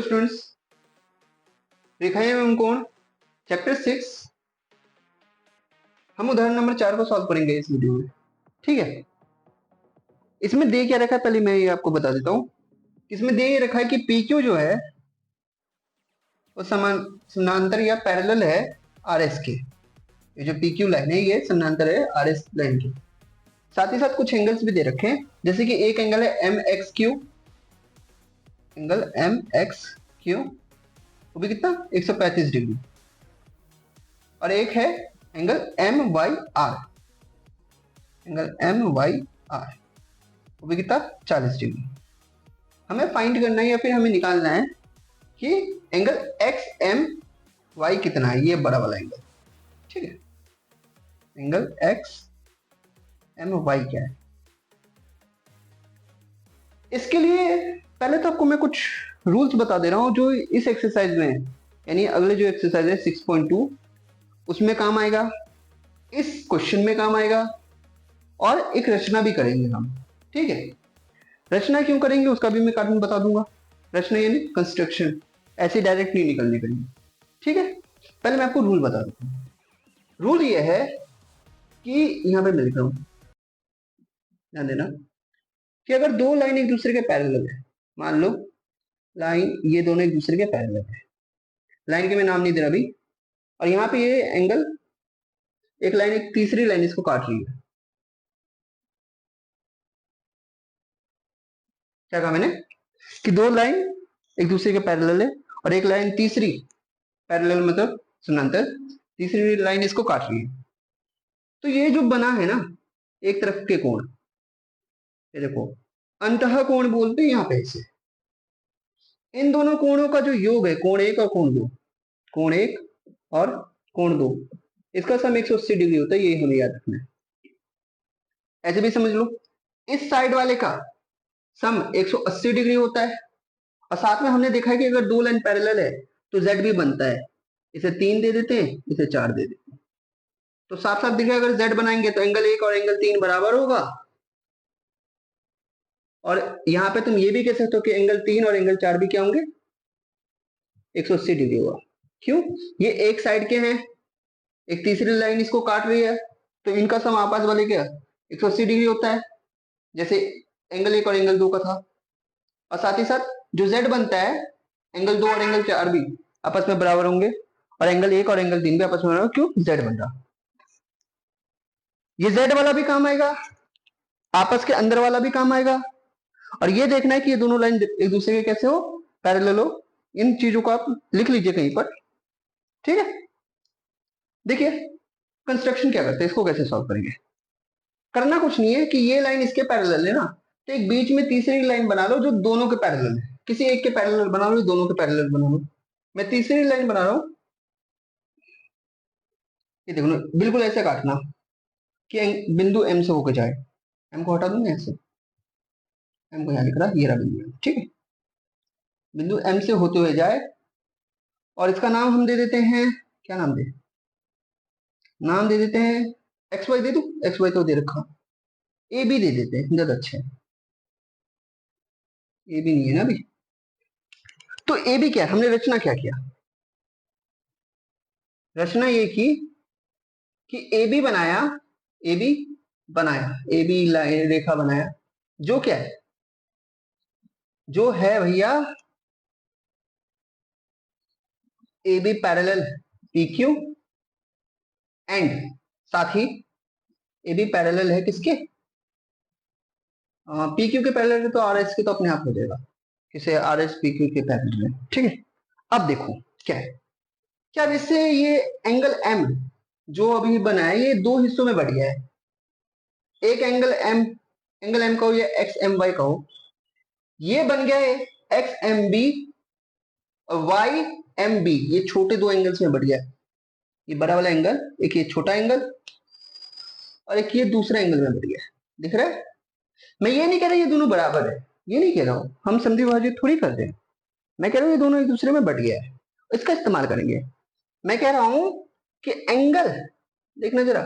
Students, रेखाएं एवं कोण चैप्टर 6 हम उदाहरण नंबर 4 को सॉल्व करेंगे इस वीडियो में। ठीक है, इसमें दे क्या रखा है पहले मैं ये आपको बता देता हूँ। इसमें दे ये रखा है कि पी क्यू जो है वो समानांतर या पैरेलल है आर एस के। ये जो पी क्यू लाइन है ये समानांतर है आर एस लाइन के। साथ ही साथ कुछ एंगल्स भी दे रखे हैं, जैसे कि एक एंगल है M X Q, angle M X Q वो भी कितना 135 डिग्री, और एक है angle M Y R, angle M Y R वो भी कितना 40 डिग्री। हमें फाइंड करना है या फिर हमें निकालना है कि एंगल एक्स एम वाई कितना है, ये बड़ा वाला एंगल। ठीक है, एंगल एक्स एम वाई क्या है। इसके लिए पहले तो आपको मैं कुछ रूल्स बता दे रहा हूं जो इस एक्सरसाइज में, यानी अगले जो एक्सरसाइज है 6.2 उसमें काम आएगा, इस क्वेश्चन में काम आएगा, और एक रचना भी करेंगे हम। ठीक है, रचना क्यों करेंगे उसका भी मैं कारण बता दूंगा। रचना यानी कंस्ट्रक्शन, ऐसे डायरेक्ट नहीं निकलने करेंगे। ठीक है, पहले मैं आपको रूल बता देता हूँ। रूल ये है कि यहां पे मैं लिख रहा हूं, ध्यान देना कि अगर दो लाइन एक दूसरे के पैरेलल है, मान लो लाइन ये दोनों एक दूसरे के पैरेलल है, लाइन के मैं नाम नहीं दे रहा अभी, और यहाँ पे ये एंगल एक लाइन एक तीसरी लाइन इसको काट रही है। क्या कहा मैंने कि दो लाइन एक दूसरे के पैरेलल है और एक लाइन तीसरी, पैरेलल मतलब समानांतर, तीसरी लाइन इसको काट रही है। तो ये जो बना है ना एक तरफ के कोण, ये देखो अंतः कोण बोलते हैं यहाँ पे इसे। इन दोनों कोणों का जो योग है, कोण एक और कोण दो, कोण एक और कोण दो, इसका सम 180 डिग्री होता है, ये हमें याद रखना है। ऐसे भी समझ लो इस साइड वाले का सम 180 डिग्री होता है, और साथ में हमने देखा है कि अगर दो लाइन पैरेलल है तो z भी बनता है। इसे 3 दे देते हैं, इसे 4 दे देते हैं, तो साफ साफ दिख रहा है अगर z बनाएंगे तो एंगल 1 और एंगल 3 बराबर होगा। और यहां पे तुम ये भी कह सकते हो कि एंगल 3 और एंगल 4 भी क्या होंगे 180 डिग्री होगा। क्यों, ये एक साइड के हैं, एक तीसरी लाइन इसको काट रही है, तो इनका सम आपस वाले क्या 180 डिग्री होता है, जैसे एंगल 1 और एंगल 2 का था। और साथ ही साथ जो z बनता है एंगल 2 और एंगल 4 भी आपस में बराबर होंगे, और एंगल 1 और एंगल 3 भी आपस में बराबर, क्यों z बन रहा। ये z वाला भी काम आएगा, आपस के अंदर वाला भी काम आएगा, और ये देखना है कि ये दोनों लाइन एक दूसरे के कैसे हो, पैरेलल हो। इन चीजों को आप लिख लीजिए कहीं पर। ठीक है, देखिए कंस्ट्रक्शन क्या करते हैं, इसको कैसे सॉल्व करेंगे। करना कुछ नहीं है कि ये लाइन इसके पैरेलल है ना, तो एक बीच में तीसरी लाइन बना लो जो दोनों के पैरेलल है। किसी एक के पैरेलल बना लो, दोनों के पैरेलल बना लो। मैं तीसरी लाइन बना रहा हूं, ये देखो ना बिल्कुल ऐसे काटना कि बिंदु एम से होकर जाए। एम को हटा दूंगा ऐसे, एम को यहाँ लिख रहा ये रहा बिंदु एम। ठीक है, बिंदु एम से होते हुए जाए, और इसका नाम हम दे देते हैं, क्या नाम दे, नाम दे देते हैं एक्स वाई। दे दो, एक्स वाई तो दे रखा, ए बी दे देते हैं, ज्यादा अच्छा है। ए बी नहीं है ना अभी, तो ए बी क्या है, हमने रचना क्या किया, रचना ये की कि ए बी बनाया, ए बी बनाया, ए बी लाइन रेखा बनाया, जो क्या है, जो है भैया A B parallel P Q, and साथ ही ए बी पैरेलल है किसके, पी क्यू के पैरेलल है, तो आर एस के तो अपने आप हो जाएगा, किसे आर एस पी क्यू के पैरेलल है। ठीक है, अब देखो क्या है, क्या इससे ये एंगल एम जो अभी बना है ये दो हिस्सों में बढ़ गया है। एक एंगल एम कहो या एक्स एम वाई कहो, ये बन गया है एक्स एम बी और वाई एम बी, ये छोटे दो एंगल्स में बढ़ गया है। ये बड़ा वाला एंगल, एक ये छोटा एंगल, और एक ये दूसरा एंगल में बढ़ गया है, दिख रहा है। मैं ये नहीं कह रहा ये दोनों बराबर है, ये नहीं कह रहा हूं, हम संधि विभाजित थोड़ी करते हैं। मैं कह रहा हूं ये दोनों एक दूसरे में बढ़ गया है, इसका इस्तेमाल करेंगे। मैं कह रहा हूं कि एंगल, देखना जरा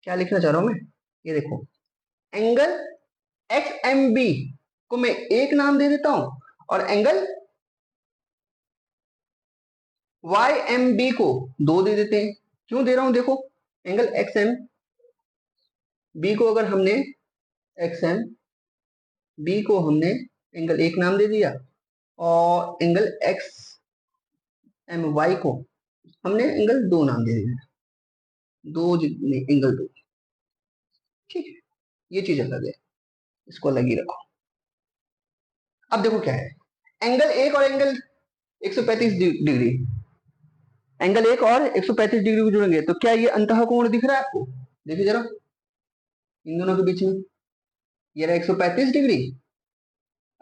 क्या लिखना चाह रहा हूं मैं, ये देखो एंगल एक्स एम बी को मैं एक नाम दे देता हूं, और एंगल वाई एम बी को 2 दे देते हैं। क्यों दे रहा हूं देखो, एंगल एक्स एम बी को अगर हमने एक्स एम बी को हमने एंगल 1 नाम दे दिया और एंगल एक्स एम वाई को हमने एंगल 2 नाम दे दिया, एंगल 2। ठीक है, ये चीज अलग है, इसको अलग ही रखो। अब देखो क्या है, एंगल 1 और एंगल 135 डिग्री, एंगल 1 और 135 डिग्री को जुड़ेंगे तो क्या ये अंतः कोण दिख रहा है आपको? देखिए जरा इन दोनों के बीच में, ये रहा 135 डिग्री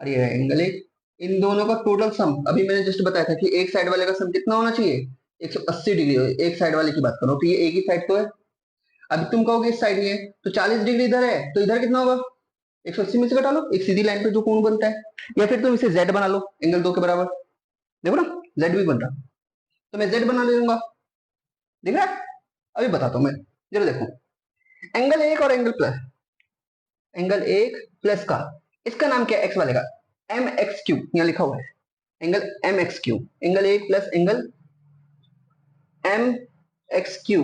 और ये रहा एंगल 1। इन दोनों का टोटल सम अभी मैंने जस्ट बताया था कि एक साइड वाले का सम कितना होना चाहिए, 180 डिग्री। एक साइड वाले की बात करो तो ये एक ही साइड तो है। अभी तुम कहोगे इस साइड में तो 40 डिग्री इधर है तो इधर कितना होगा, 180 में से घटा लो, एक सीधी लाइन पे जो कोण बनता है। या फिर तुम इसे z बना लो एंगल 2 के बराबर, देखो ना z भी बन रहा, तो मैं z बना ले लूंगा। दिख रहा है? अभी बताता हूं मैं, जरा देखो, एंगल 1 और एंगल 1 प्लस का, इसका नाम क्या है एक्स वाले का, एम एक्स क्यू, यहां लिखा हुआ है angle M X Q. Angle 1 plus angle M X Q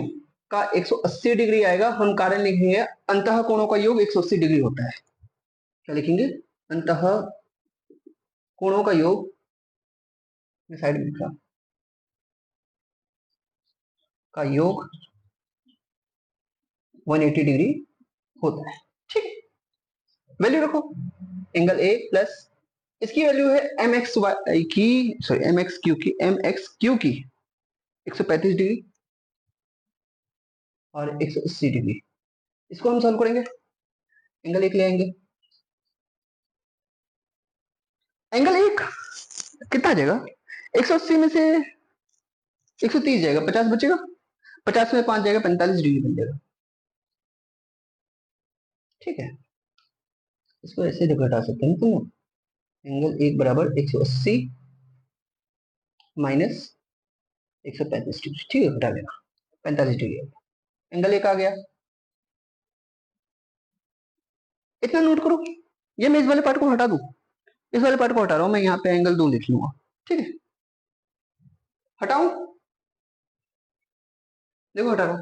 का 180 डिग्री आएगा। हम कारण लिखेंगे अंतः कोणों का योग 180 डिग्री होता है। क्या लिखेंगे, अंतः कोणों का योग, मैं साइड में लिखा, का योग 180 डिग्री होता है। ठीक, वैल्यू रखो, एंगल ए प्लस इसकी वैल्यू है एम एक्स वाई की, सॉरी एम एक्स क्यू की, एम एक्स क्यू की 135 डिग्री और 180 डिग्री। इसको हम सॉल्व करेंगे, एंगल 1 ले आएंगे, एंगल 1 कितना आ जाएगा, 180 में से 130 जाएगा, 50 बचेगा, 50 में 5 जाएगा, 45 डिग्री बन जाएगा। ठीक है, इसको ऐसे घटा सकते हैं तुम, एंगल 1 बराबर 180 माइनस 135 डिग्री। ठीक है, घटा लेना, 45 डिग्री एंगल 1 आ गया। इतना नोट करो, ये मैं इस वाले पार्ट को हटा दूं, इस वाले पार्ट को हटा रहा हूं मैं, यहाँ पे एंगल 2 लिख लूंगा। ठीक है, हटाऊं, देखो हटा रहा हूं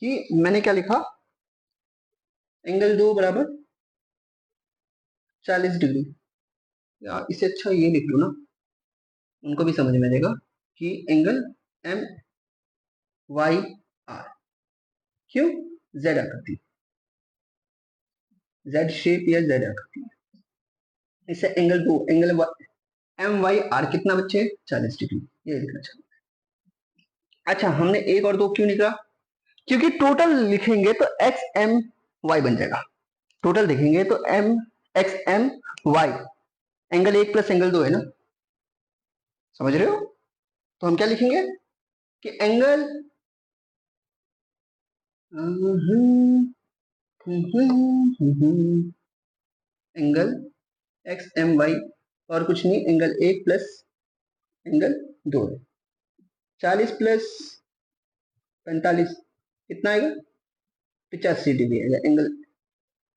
कि मैंने क्या लिखा, एंगल 2 बराबर 40 डिग्री, या इससे अच्छा ये लिख लो ना, उनको भी समझ में आएगा कि एंगल एम वाई आर, क्यों, जेड आकृति, जेड शेप या जेड आकृति, इससे angle 2 angle M Y R कितना बच्चे, 40 डिग्री, ये लिखना चाहिए। अच्छा, हमने 1 और 2 क्यों निकला, क्योंकि टोटल लिखेंगे तो एक्स एम वाई बन जाएगा, टोटल देखेंगे तो M X M Y, angle 1 plus angle 2 है ना, समझ रहे हो? तो हम क्या लिखेंगे कि angle angle X M Y और कुछ नहीं, एंगल 1 प्लस एंगल 2 है, 40 प्लस 45 कितना आएगा, 85 डिग्री आएगा एंगल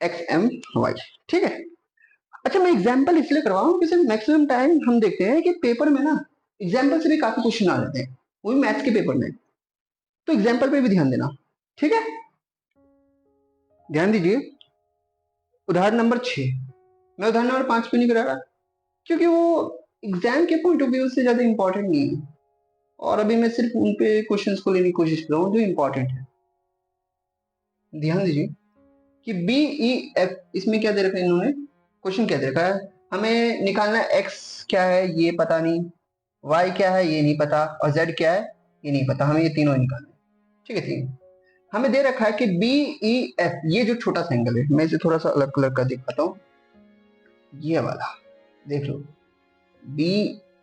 एक्स एम वाई। ठीक है, अच्छा मैं एग्जाम्पल इसलिए करवा रहा हूँ कि मैक्सिमम टाइम हम देखते हैं कि पेपर में ना एग्जाम्पल से भी काफी क्वेश्चन आ जाते हैं, वो भी मैथ्स के पेपर में, तो एग्जाम्पल पे भी ध्यान देना। ठीक है, ध्यान दीजिए, उदाहरण नंबर 6, मैं उदाहरण नंबर 5 क्यों नहीं करा रहा, क्योंकि वो एग्जाम के पॉइंट ऑफ व्यू से ज्यादा इंपॉर्टेंट नहीं है, और अभी मैं सिर्फ उन पे क्वेश्चंस को लेने की कोशिश कर रहा हूँ जो इंपॉर्टेंट है। ध्यान दीजिए कि बी ई एफ, इसमें क्या दे रखा है इन्होंने, क्वेश्चन क्या दे रखा है, हमें निकालना है एक्स क्या है ये पता नहीं, वाई क्या है ये नहीं पता, और जेड क्या है ये नहीं पता, हमें ये तीनों निकालना है। ठीक है, तीन हमें दे रखा है कि बी ई एफ, ये जो छोटा सा एंगल है, मैं इसे थोड़ा सा अलग कलर का दिखाता हूँ, ये वाला देख लो, बी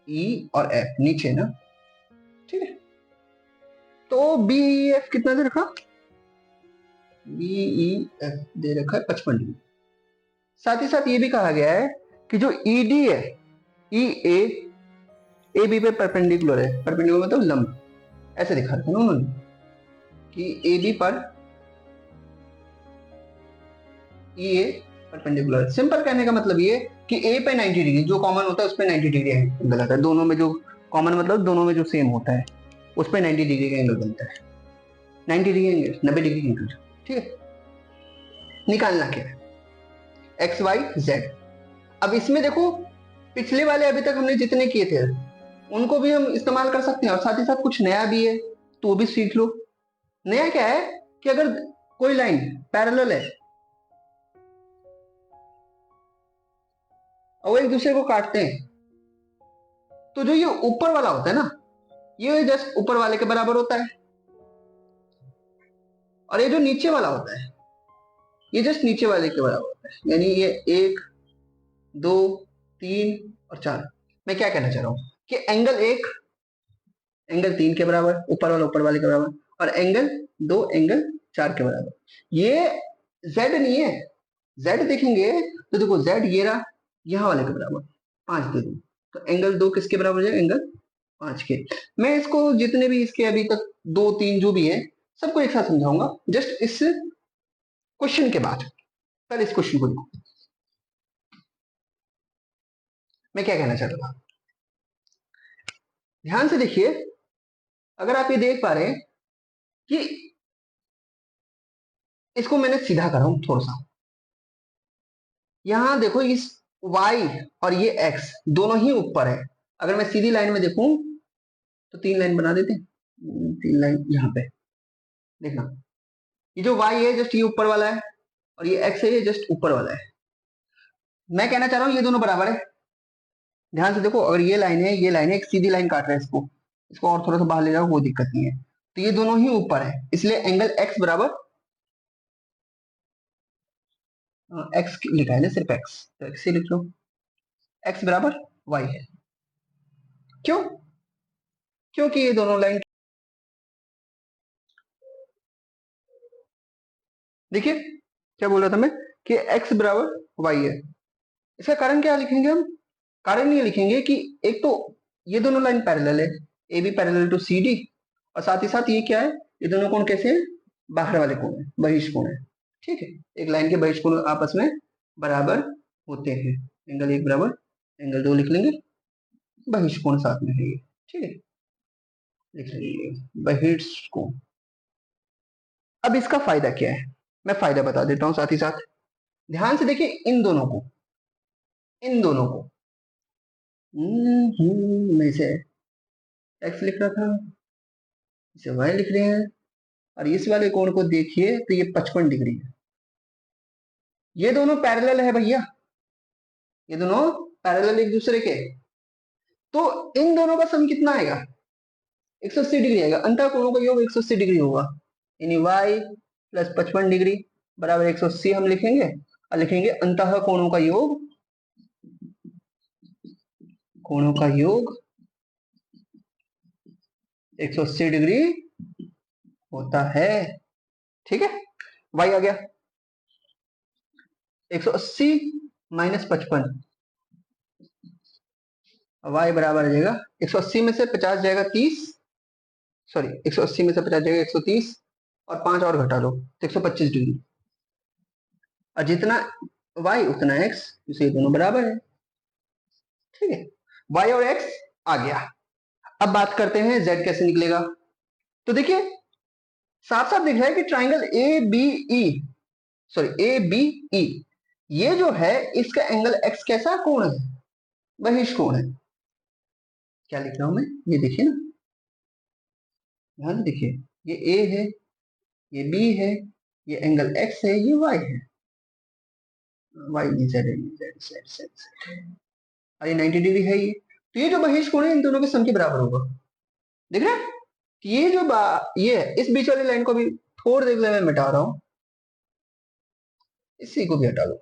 ई और एफ नीचे ना, ठीक है, तो बी ई एफ कितना दे रखा, बी ई एफ दे रखा है 55 डिग्री। साथ ही साथ ये भी कहा गया है कि जो ई डी है, ई ए बी पे परपेंडिकुलर है, परपेंडिकुलर मतलब लंब, ऐसे दिखा रखा है उन्होंने कि ए बी पर ई ए परपेंडिकुलर। सिंपल कहने का मतलब ये कि ए पे 90 डिग्री जो कॉमन होता है उस पे 90 डिग्री एंगल आता है, दोनों में जो कॉमन मतलब दोनों में जो सेम होता है उस पर 90 डिग्री का एंगल बनता है। 90 डिग्री एंगल, 90 डिग्री एंगल, ठीक है। निकालना क्या है, एक्स वाई जेड। अब इसमें देखो पिछले वाले अभी तक हमने जितने किए थे उनको भी हम इस्तेमाल कर सकते हैं और साथ ही साथ कुछ नया भी है तो वो भी सीख लो। नया क्या है कि अगर कोई लाइन पैरेलल है और वो एक दूसरे को काटते हैं तो जो ये ऊपर वाला होता है ना ये जस्ट ऊपर वाले के बराबर होता है और ये जो नीचे वाला होता है ये जस्ट नीचे वाले के बराबर होता है। यानी ये 1 2 3 और 4। मैं क्या कहना चाह रहा हूं कि एंगल 1 एंगल 3 के बराबर, ऊपर वाले के बराबर, और एंगल 2 एंगल 4 के बराबर। ये z नहीं है, z देखेंगे तो देखो z ये रहा यहां वाले के बराबर 5 दे दूं तो एंगल 2 किसके बराबर हो जाएगा, एंगल 5 के। मैं इसको जितने भी इसके अभी तक 2 3 जो भी है सबको एक साथ समझाऊंगा जस्ट इस क्वेश्चन के बाद। पहले इस क्वेश्चन को देखो, मैं क्या कहना चाहता था, ध्यान से देखिए। अगर आप ये देख पा रहे हैं कि इसको मैंने सीधा करा हूं थोड़ा सा, यहां देखो इस y और ये x दोनों ही ऊपर है। अगर मैं सीधी लाइन में देखूं तो 3 लाइन बना देते हैं, 3 लाइन यहां पे देखना। ये जो y है जस्ट ये ऊपर वाला है और ये x है ये जस्ट ऊपर वाला है। मैं कहना चाह रहा हूं ये दोनों बराबर है। ध्यान से देखो, अगर ये लाइन है एक सीधी लाइन काट रहा है इसको, इसको और थोड़ा सा बाहर ले जाओ वो दिक्कत नहीं है। तो ये दोनों ही ऊपर है इसलिए एंगल x बराबर x लिखा है ना, सिर्फ x तो x ही लिख लो, x बराबर y है। क्यों? क्योंकि ये दोनों लाइन, देखिए क्या बोल रहा था मैं कि x बराबर y है। इसका कारण क्या लिखेंगे हम, कारण ये लिखेंगे कि एक तो ये दोनों लाइन पैरेलल है, A B parallel to C D, और साथ ही साथ ये क्या है, ये दोनों कोण कैसे हैं, बाहर वाले कोण है, बहिष कोण है। ठीक है, एक लाइन के बहिष कोण आपस में बराबर होते हैं। एंगल 1 बराबर एंगल 2 लिख लेंगे, बहिष कोण साथ में है ये। ठीक है, लिख लेंगे बहिष कोण। अब इसका फायदा क्या है, मैं फायदा बता देता हूं साथ ही साथ। ध्यान से देखिए इन दोनों को, इन दोनों को मैं इसे एक्स लिख रहा था, इसे वाई लिख रहे हैं, और इस वाले कोण को देखिए तो ये 55 डिग्री है। ये दोनों पैरेलल है भैया, ये दोनों पैरेलल एक दूसरे के, तो इन दोनों का सम कितना आएगा, 180 डिग्री आएगा। अंतः कोणों का योग 180 डिग्री होगा, यानी y प्लस 55 डिग्री बराबर 180 हम लिखेंगे, और लिखेंगे अंतः कोणों का योग, कोणों का योग 180 डिग्री होता है। ठीक है, y आ गया 180 माइनस 55, y बराबर आ जाएगा 180 में से 50 जाएगा 30, सॉरी 180 में से 50 जाएगा 130, और 5 और घटा लो तो 125 डिग्री, और जितना y उतना x, इसे दोनों बराबर है। ठीक है, y और x आ गया। अब बात करते हैं z कैसे निकलेगा। तो देखिए साफ साफ दिख रहा है कि triangle A B E, sorry A B E, ये जो है इसका एंगल x कैसा कोण है, बहिष कोण है। क्या लिख रहा हूं मैं, ये देखिए ना, ध्यान से देखिए, ये a है, ये b है, ये एंगल x है, ये y है, y नहीं z है, z और ये 90 डिग्री है ये। तो ये जो बहिष कोण है इन दोनों के सम के बराबर होगा। देख रहे हैं, ये जो ये है, इस बीच वाली लाइन को भी थोड़ी देर मैं मिटा रहा हूं, इसी को भी हटा लो,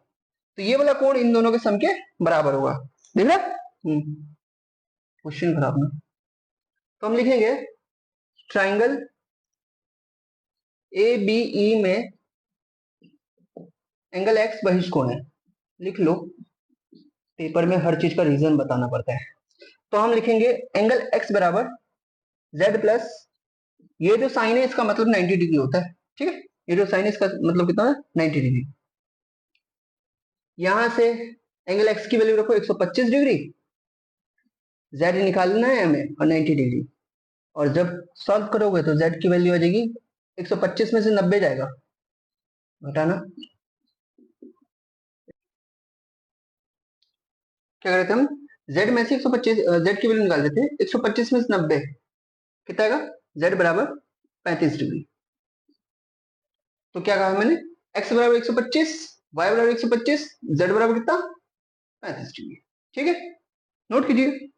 तो ये वाला कोण इन दोनों के सम के बराबर होगा। देख रहे, क्वेश्चन खराब ना, तो हम लिखेंगे ट्राइंगल ए बी ई में एंगल एक्स बहिष कोण है। लिख लो, पेपर में हर चीज का रीजन बताना पड़ता है। तो हम लिखेंगे एंगल एक्स बराबर जेड प्लस, ये जो साइन है इसका मतलब 90 डिग्री होता है। ठीक है, ये जो साइन है इसका मतलब कितना है, 90 डिग्री। यहां से एंगल एक्स की वैल्यू रखो 125 डिग्री, जेड निकालना है हमें और 90 डिग्री, और जब सॉल्व करोगे तो जेड की वैल्यू आ जाएगी 125 में से 90 जाएगा, घटाना। क्या करते हम, जेड में से 125, जेड की वैल्यू निकाल देते हैं, 125 में से 90 कितना आएगा, जेड बराबर 35 डिग्री। तो क्या कहा मैंने, एक्स बराबर 125, वाई बराबर 125, जेड बराबर कितना, 35 डिग्री। ठीक है, नोट कीजिए।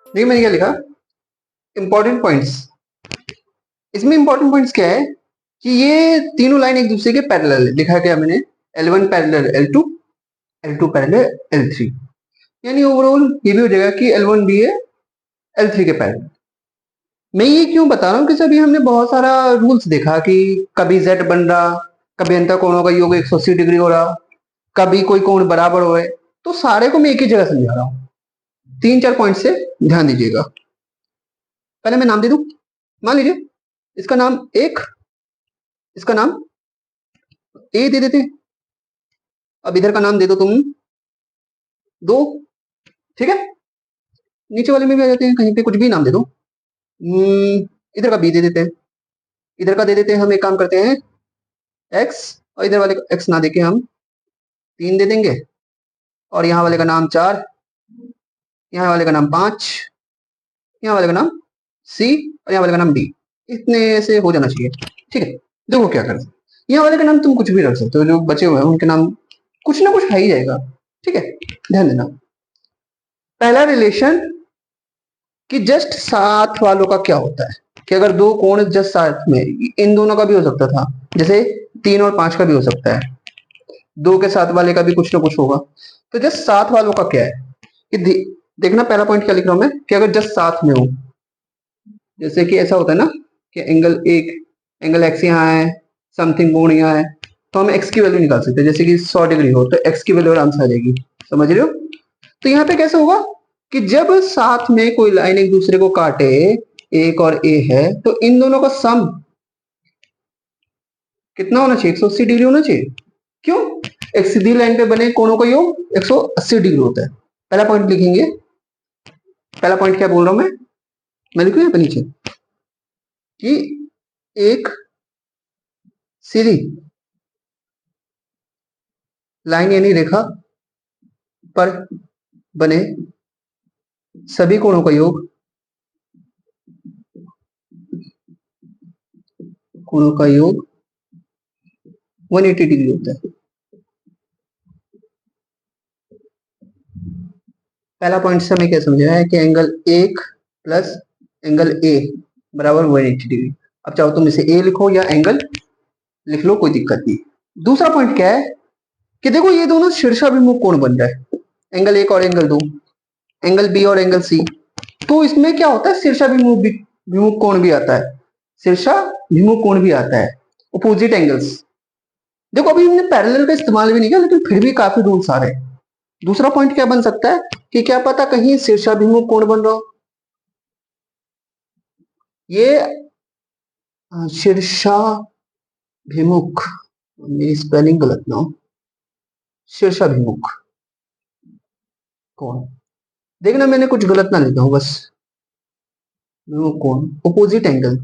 देखिए मैंने क्या लिखा, इंपॉर्टेंट पॉइंट्स। इसमें इंपॉर्टेंट पॉइंट्स क्या है कि ये तीनों लाइन एक दूसरे के पैरेलल है, लिखा क्या मैंने, L1 parallel L2, L2 parallel L3, यानी ओवरऑल ये भी हो जाएगा कि L1 भी है L3 के पैरेलल। मैं ये क्यों बता रहा हूँ कि अभी हमने बहुत सारा रूल्स देखा कि कभी z बन रहा, कभी अंतर कोणों का योग 180 डिग्री हो रहा, कभी कोई कोण बराबर हो रहे, तो सारे को मैं एक ही जगह समझा रहा हूँ। 3-4 पॉइंट से ध्यान दीजिएगा। पहले मैं नाम दे दूं, मान लीजिए इसका नाम 1, इसका नाम ए दे देते, अब इधर का नाम दे दो तुम 2, ठीक है, नीचे वाले में भी आ जाते हैं, कहीं पे कुछ भी नाम दे दो। इधर का बी दे देते हैं, इधर का दे देते हैं, हम एक काम करते हैं एक्स, और इधर वाले का एक्स ना देके हम 3 दे देंगे, और यहाँ वाले का नाम 4, यहाँ वाले का नाम 5, यहाँ वाले का नाम सी, और यहाँ वाले का नाम डी। इतने से हो जाना चाहिए। ठीक है, देखो क्या कर, यहाँ वाले का नाम तुम कुछ भी रख सकते हो, जो बचे हुए हैं उनके नाम कुछ ना कुछ आ ही जाएगा। ठीक है, ध्यान देना। पहला रिलेशन कि जस्ट साथ वालों का क्या होता है, कि अगर दो कोण जस्ट साथ में, इन दोनों का भी हो सकता था, जैसे 3 और 5 का भी हो सकता है, 2 के साथ वाले का भी कुछ ना कुछ होगा। तो जस्ट साथ वालों का क्या है कि देखना, पहला पॉइंट क्या लिख रहा हूं मैं, कि अगर जस्ट साथ में हो, जैसे कि ऐसा होता है ना कि एंगल एक्स यहाँ है, समथिंग कोण यहाँ है, तो हम एक्स की वैल्यू निकाल सकते हैं, जैसे कि 100 डिग्री हो तो एक्स की वैल्यू आराम से आ जाएगी, समझ रहे हो। तो यहाँ पे कैसे होगा कि जब साथ में कोई लाइन एक दूसरे को काटे, एक और ए है, तो इन दोनों का सम कितना होना चाहिए, 180 डिग्री होना चाहिए। क्यों, एक सीधी लाइन पे बने कोणों का योग 180 डिग्री होता है। पहला पॉइंट लिखेंगे, पहला पॉइंट क्या बोल रहा हूं मैं लिखूं यहाँ पे नीचे कि एक सीधी लाइन यानी रेखा पर बने सभी कोणों का योग, कोणों का योग 180 डिग्री होता है। पहला पॉइंट से हमें क्या समझना है कि एंगल 1 प्लस एंगल ए बराबर 180 डिग्री। अब चाहो तुम इसे ए लिखो या एंगल लिख लो, कोई दिक्कत नहीं। दूसरा पॉइंट क्या है कि देखो ये दोनों शीर्षाभिमुख कोण बन रहा है, एंगल 1 और एंगल 2, एंगल बी और एंगल सी। तो इसमें क्या होता है, शीर्षाभिमुख विमुख कोण भी आता है, शीर्षाभिमुख कोण भी आता है, अपोजिट एंगल्स। देखो अभी हमने पैरेलल का इस्तेमाल भी नहीं किया, लेकिन फिर भी काफी रूल्स आ रहे हैं। दूसरा पॉइंट क्या बन सकता है कि क्या पता कहीं शीर्षाभिमुख कोण बन रहा हो, ये शीर्षाभिमुख, मेरी स्पेलिंग गलत ना हो, शीर्षाभिमुख कोण, देखना मैंने कुछ गलत ना लिखा हूं बस, कोण opposite angle,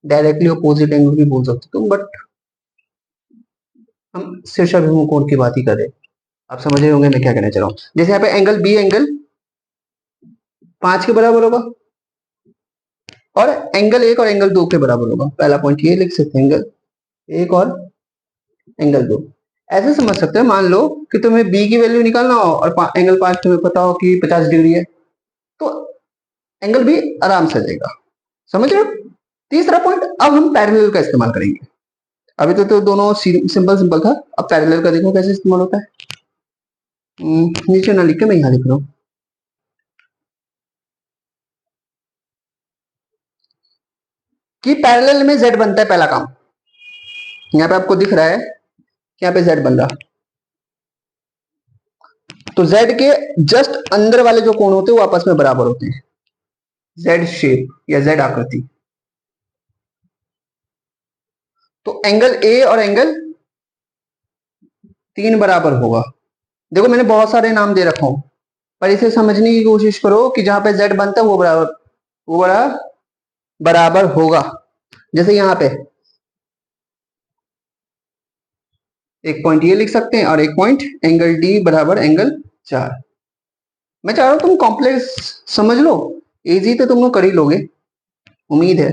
directly opposite angle भी बोल सकते तुम, बट हम शीर्षाभिमुख कोण की बात ही कर रहे हैं। आप समझ रहे होंगे मैं क्या कहना चाह रहा हूँ। जैसे यहाँ पे एंगल बी एंगल 5 के बराबर होगा, और एंगल 1 और एंगल 2 के बराबर होगा। पहला पॉइंट ये लिख सकते हैं, एंगल 1 और एंगल 2। ऐसे समझ सकते हैं, मान लो कि तुम्हें बी की वैल्यू निकालना हो और एंगल 5 तुम्हें पता हो कि 50 डिग्री है, तो एंगल भी आराम से जाएगा, समझ रहे हो। तीसरा पॉइंट, अब हम पैरेलल का इस्तेमाल करेंगे। अभी तो दोनों सिंपल सिंपल था, अब पैरेलल का देखो कैसे इस्तेमाल होता है। नीचे ना लिख के मैं यहाँ लिख रहा हूँ कि पैरेलल में z बनता है, पहला काम। यहाँ पे आपको दिख रहा है कि यहाँ पे z बन रहा, तो z के जस्ट अंदर वाले जो कोण होते हैं वो आपस में बराबर होते हैं, z शेप या z आकृति। तो एंगल ए और एंगल 3 बराबर होगा, देखो मैंने बहुत सारे नाम दे रखा हूं, पर इसे समझने की कोशिश करो कि जहां पे z बनता है वो बराबर होगा। जैसे यहाँ पे एक पॉइंट ये लिख सकते हैं और एक पॉइंट एंगल डी बराबर एंगल 4। मैं चाह रहा हूं तुम कॉम्प्लेक्स समझ लो, इजी तो तुम लोग कर ही लोगे, उम्मीद है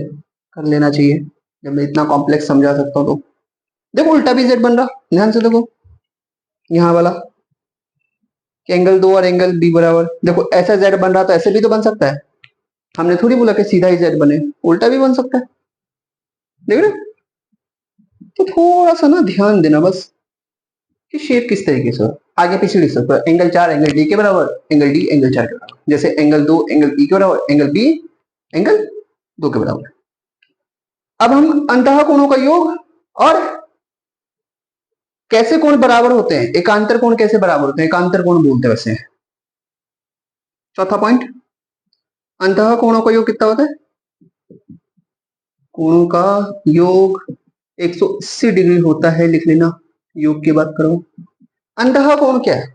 कर लेना चाहिए जब मैं इतना कॉम्प्लेक्स समझा सकता हूं तो। देखो उल्टा भी जेड बन रहा, ध्यान से देखो यहाँ वाला कि एंगल 2 और एंगल बी बराबर, देखो ऐसा जेड बन रहा तो ऐसे भी तो बन सकता है। हमने थोड़ी बोला कि सीधा ही जेड बने, उल्टा भी बन सकता है, देख रहे हो? तो थोड़ा सा ना ध्यान देना बस कि शेप किस तरीके से हो। आगे पीछे लिख सकते हो, एंगल 4 एंगल डी के बराबर, एंगल डी एंगल 4 के बराबर, जैसे एंगल 2 एंगल बी के बराबर, एंगल बी एंगल 2 के बराबर। अब हम अंतः कोणों का योग और कैसे कोण बराबर होते हैं, एकांतर कोण कैसे बराबर होते हैं, एकांतर कोण बोलते हैं वैसे। चौथा पॉइंट, अंतः कोणों का योग कितना होता है, कोणों का योग 180 डिग्री होता है, लिख लेना। योग की बात करो, अंतः कोण क्या है,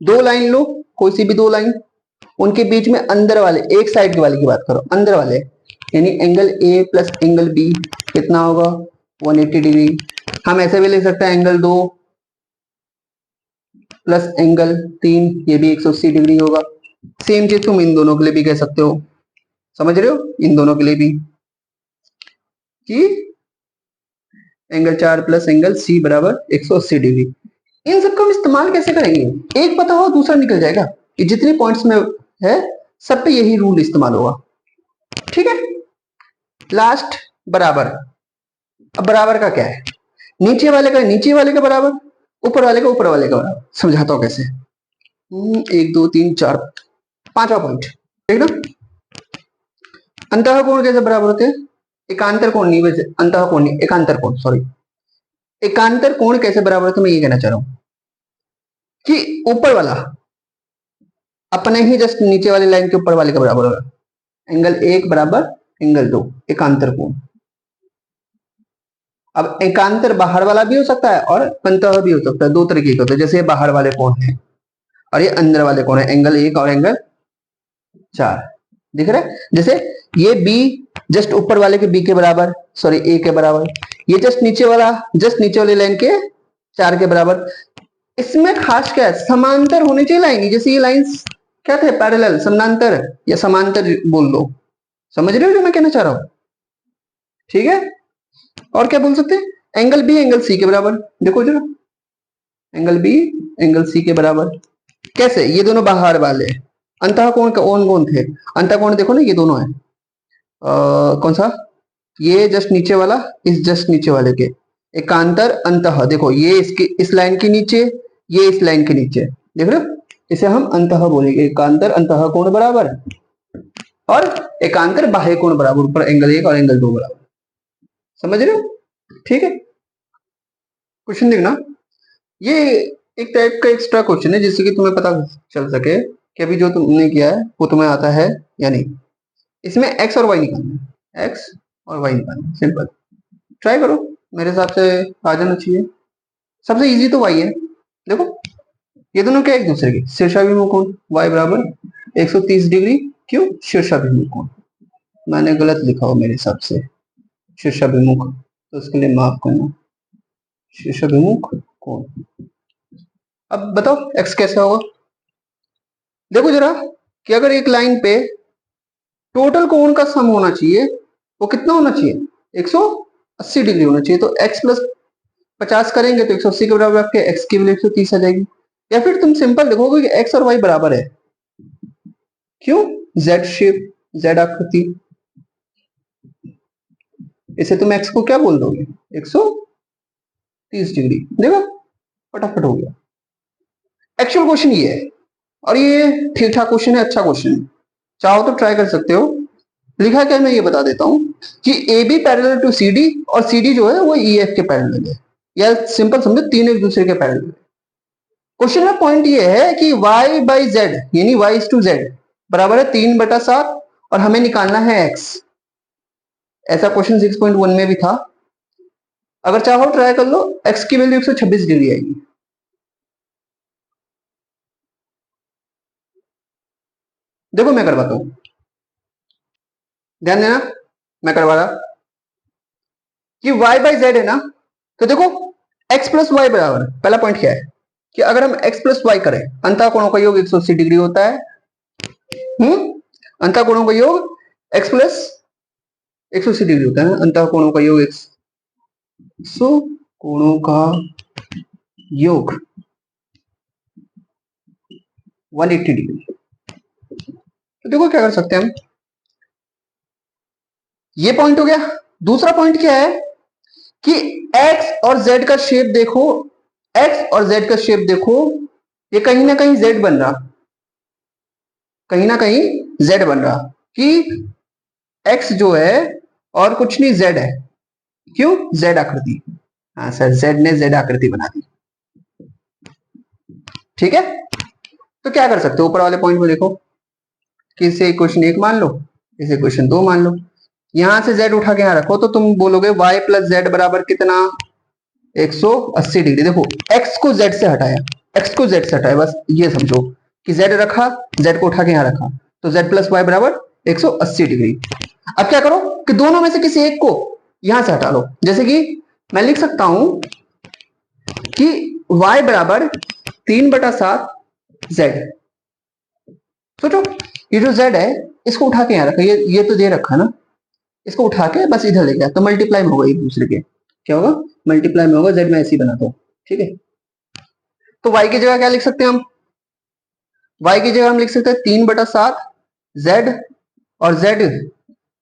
दो लाइन लो, कोई सी भी दो लाइन, उनके बीच में अंदर वाले एक साइड वाले की बात करो, अंदर वाले यानी angle A plus angle B कितना होगा 180 डिग्री। हम ऐसे भी लिख सकते हैं एंगल 2 प्लस एंगल 3, ये भी 180 डिग्री होगा। सेम चीज तुम इन दोनों के लिए भी कह सकते हो, समझ रहे हो, इन दोनों के लिए भी कि एंगल 4 प्लस एंगल सी बराबर 180 डिग्री। इन सबका हम इस्तेमाल कैसे करेंगे, एक पता हो दूसरा निकल जाएगा, कि जितने पॉइंट्स में है सब पे यही रूल इस्तेमाल होगा, ठीक है। लास्ट बराबर, अब बराबर का क्या है, नीचे वाले का नीचे वाले का बराबर, ऊपर वाले का ऊपर वाले का बराबर। समझाता हूं कैसे, 1 2 3 4, पांचवा पॉइंट ठीक ना। अंतः कोण कैसे बराबर होते हैं, एकांतर कोण नहीं, वैसे अंतः कोण नहीं, एकांतर कोण, सॉरी, एकांतर कोण कैसे बराबर होते हैं, मैं ये कहना चाह रहा हूं कि ऊपर वाला अपने ही जस्ट नीचे वाली लाइन के ऊपर वाले का बराबर होगा, एंगल 1 बराबर एंगल 2, एकांतर कोण। अब एकांतर बाहर वाला भी हो सकता है और अंतः भी हो सकता है, दो तरीके के होते हैं, जैसे बाहर वाले कोण है और ये अंदर वाले कोण है, एंगल 1 और एंगल 4 दिख रहा है। जैसे ये बी जस्ट ऊपर वाले के बी के बराबर, सॉरी ए के बराबर, ये जस्ट नीचे वाला जस्ट नीचे वाले लाइन के 4 के बराबर। इसमें खास क्या है, समांतर होनी चाहिए लाइन, जैसे ये लाइंस क्या थे, पैरेलल, समानांतर या समांतर बोल दो, समझ रहे हो जो मैं कहना चाह रहा हूं, ठीक है। और क्या बोल सकते हैं, एंगल बी एंगल सी के बराबर, देखो जरा एंगल बी एंगल सी के बराबर कैसे, ये दोनों बाहर वाले, अंतः कोण का कौन कौन थे, अंतः कोण देखो ना ये दोनों है, कौन सा, ये जस्ट नीचे वाला इस जस्ट नीचे वाले के, एकांतर अंतः, देखो ये इसके इस लाइन के नीचे, ये इस लाइन के नीचे, देख रहे हो, इसे हम अंतः बोलेंगे, एकांतर अंतः कोण बराबर और एकांतर बाह्य कोण बराबर, ऊपर एंगल 1 और एंगल 2 बराबर, समझ रहे हो, ठीक है। क्वेश्चन देखना, ये एक टाइप का एक्स्ट्रा क्वेश्चन है जिससे कि तुम्हें पता चल सके कि अभी जो तुमने किया है वो तुम्हें आता है या नहीं। इसमें एक्स और वाई निकालना है, एक्स और वाई निकालना है, सिंपल, ट्राई करो, मेरे हिसाब से आ जाना चाहिए। सबसे इजी तो वाई है, देखो ये दोनों क्या एक दूसरे के शीर्षाभिमुख कोण, वाई बराबर 130 डिग्री, क्यों शीर्षाभिमुख कोण, मैंने गलत लिखा हो मेरे हिसाब से, शीर्षाभिमुख, तो उसके लिए माफ करना, शीर्षाभिमुख कोण। अब बताओ एक्स कैसा होगा, देखो जरा कि अगर एक लाइन पे टोटल कोण का सम होना चाहिए, वो कितना होना चाहिए 180 डिग्री होना चाहिए, तो x प्लस 50 करेंगे तो 180 के बराबर रख के x की वैल्यू 130 आ जाएगी। या फिर तुम सिंपल देखोगे कि x और y बराबर है, क्यों, z शेप, z आकृति, इसे तुम x को क्या बोल दोगे 130 डिग्री, देखो फटाफट हो गया। एक्चुअल क्वेश्चन ये है और ये ठीक ठाक क्वेश्चन है, अच्छा क्वेश्चन है, चाहो तो ट्राई कर सकते हो। लिखा क्या है मैं ये बता देता हूं कि A B parallel to C D और सी डी जो है वो ई एफ के पैरेलल है, या सिंपल समझो तीन एक दूसरे के पैरेलल है। क्वेश्चन में पॉइंट ये है कि y बाई जेड यानी y इज टू जेड बराबर है 3/7 और हमें निकालना है x, ऐसा क्वेश्चन 6.1 में भी था। अगर चाहो ट्राई कर लो, x की वैल्यू 126 डिग्री आएगी, देखो मैं करवाता हूं, ध्यान देना, मैं करवा रहा कि y बाई जेड है ना, तो देखो x प्लस वाई बराबर, पहला पॉइंट क्या है कि अगर हम x प्लस वाई करें, अंतः कोणों का योग 180 डिग्री होता है। अंतः कोणों का योग x प्लस 180 डिग्री होता है, अंतः कोणों का योग x, सो कोणों का योग 180 डिग्री। तो देखो क्या कर सकते हैं हम, ये पॉइंट हो गया। दूसरा पॉइंट क्या है कि x और z का शेप देखो, x और z का शेप देखो, ये कहीं ना कहीं z बन रहा, कहीं ना कहीं z बन रहा कि x जो है और कुछ नहीं z है, क्यों, z आकृति। हाँ सर, z ने z आकृति बना दी, ठीक है। तो क्या कर सकते हो ऊपर वाले पॉइंट में देखो कि इसे इक्वेशन 1 मान लो, इसे इक्वेशन 2 मान लो, यहां से z उठा के यहां रखो तो तुम बोलोगे y प्लस जेड बराबर कितना, 180 डिग्री। देखो x को z से हटाया, x को z से हटाया, बस ये समझो कि z रखा, z को उठा के यहां रखा, तो z प्लस वाई बराबर 180 डिग्री। अब क्या करो कि दोनों में से किसी एक को यहां से हटा लो, जैसे कि मैं लिख सकता हूं कि y बराबर 3/7 z। सोचो ये जो z है इसको उठा के यहां रखा, ये तो दे रखा ना, इसको उठा के बस इधर ले गया तो मल्टीप्लाई में होगा एक दूसरे के, क्या होगा, मल्टीप्लाई में होगा, z में ऐसे ही बनाता हूं, ठीक है। तो y की जगह क्या लिख सकते हैं हम, y की जगह हम लिख सकते हैं 3/7 z, और z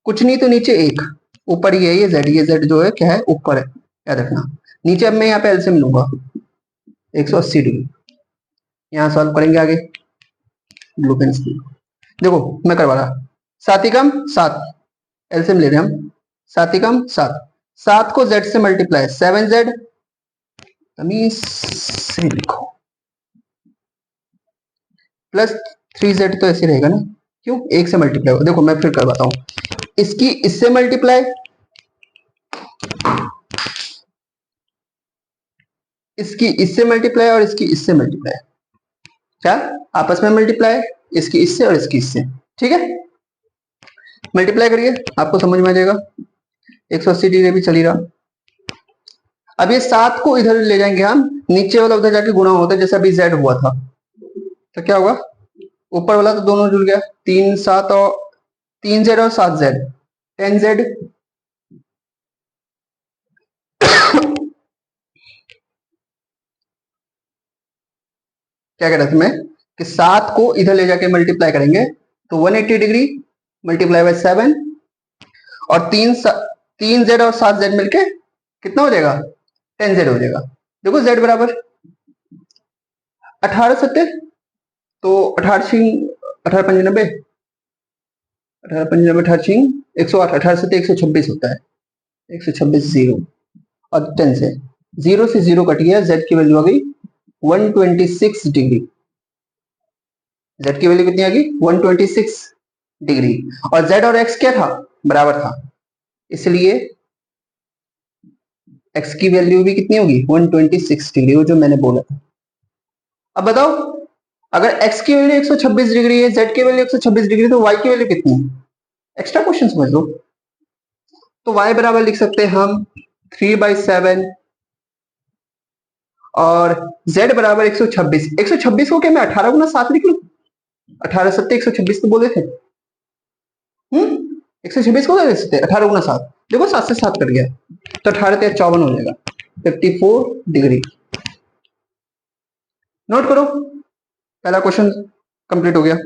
कुछ नहीं तो नीचे एक, ऊपर ही है ये z जो है क्या है, ऊपर है, याद रखना। नीचे अब मैं यहाँ पे एलसीएम लूंगा 180 डिग्री, यहाँ सॉल्व करेंगे आगे ब्लू पेन से। देखो मैं करवा रहा, 7 एलसीएम ले रहे हम, 7 7 को z से मल्टीप्लाई 7z, तमीज से लिखो, प्लस 3z तो ऐसे रहेगा ना, क्यों, एक से मल्टीप्लाई होगा। देखो मैं फिर करवाता हूं, इसकी इससे मल्टीप्लाई, इसकी इससे मल्टीप्लाई और इसकी इससे मल्टीप्लाई, क्या आपस में मल्टीप्लाई, इसकी इससे और इसकी इससे, ठीक है। मल्टीप्लाई करिए आपको समझ में आ जाएगा, 180 डिग्री भी चल ही रहा। अब ये 7 को इधर ले जाएंगे हम, नीचे वाला उधर जाके गुणा होता है जैसा अभी z हुआ था, तो क्या होगा, ऊपर वाला तो दोनों जुड़ गया, 3 और 3z और 7z 10z। क्या कह रहा था मैं कि 7 को इधर ले जाके मल्टीप्लाई करेंगे तो 180 डिग्री मल्टीप्लाई बाय 7, और 3z और 7z मिलके कितना हो जाएगा, 10z हो जाएगा। देखो z बराबर 18 तो 18 108, 18 126 होता है, 126 जीरो और 10 से, 0 से 0 कट गया, z की वैल्यू आ गई 126 डिग्री, z की वैल्यू कितनी आ गई 126 डिग्री, और z और x क्या था, बराबर था, इसलिए x की वैल्यू भी कितनी होगी 126 डिग्री, वो जो मैंने बोला था। अब बताओ अगर x की वैल्यू 126 डिग्री है, z की वैल्यू 126 डिग्री, तो y की वैल्यू कितनी है, एक्स्ट्रा क्वेश्चन समझ लो। तो y बराबर लिख सकते हैं हम 3/7, और z बराबर 126, 126 को क्या मैं 18 गुना 7 लिख लूं, 18 7 126 तो बोले थे, 126 को लिख सकते 18 गुना 7, देखो 7 से 7 कट गया, तो 18 से 54 हो जाएगा, 54 डिग्री। नोट करो, पहला क्वेश्चन कंप्लीट हो गया।